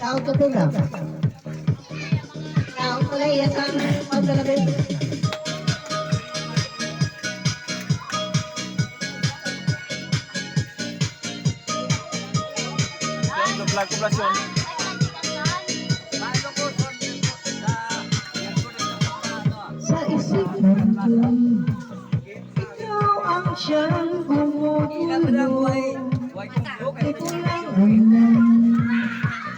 Tao ka pila. Tao pala iya sa paglalabit. Poblasyon. Sa isip ko, ikaw ang siyang bumubulo. Ito lang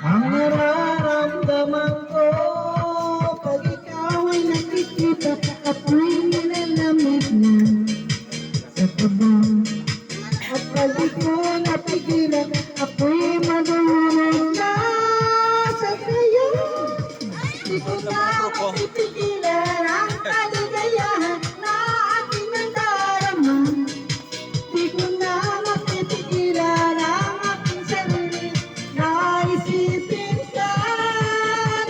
ang nararamdaman ko. Pag ikaw ay nakikita, ako'y nilalamig na sa tabang. At pag di ko napigilan, ako'y madulog na sa sayo. Di ko na mapipigilan ang kaligayahan na aking nadarama. Di ko na mapipigilan ang aking sarili na isipin ka.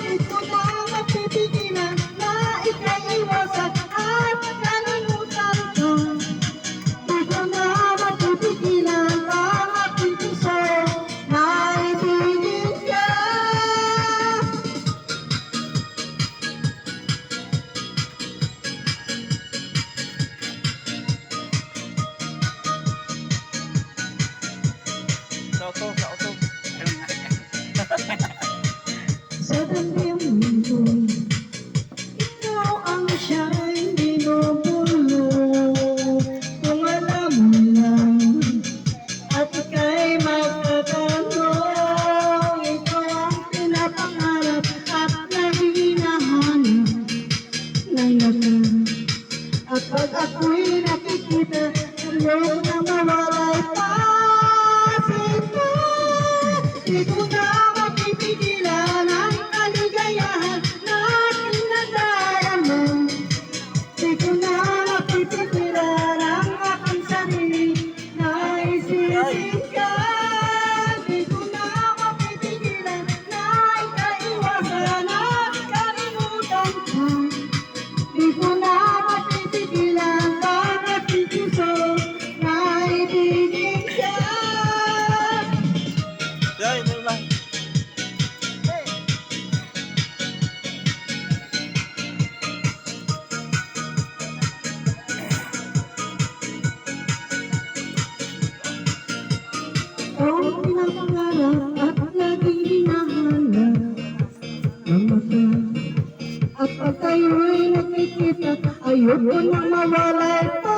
Di ko na mapipigilan na ika'y iwasan at kalimutan ko. Di ko na mapipigilan ang aking puso na ibigin ka. Sa auto. Sa daming mundo, ikaw ang siya'y binubulo. Kung alam mo lang, at ika'y magtatanong, ikaw ang pinapangarap at nahihinahanap ng lahat. At pag ako'y nakikita, tulog na mawalay pasin mo. Di ko na mapipigilan ang kaligayahan na aking nadarama. Di ko na mapipigilan ang aking sarili na isipin ka. Di ko na mapipigilan na ikaiwasan at kalimutan ko. Di ko na mapipigilan ang aking puso na ibigin ka. Dai, may lang. Ang pinapangarap at laging hinahanap ng mata. At pag kayo'y nakikita, ayoko na mawalay pa.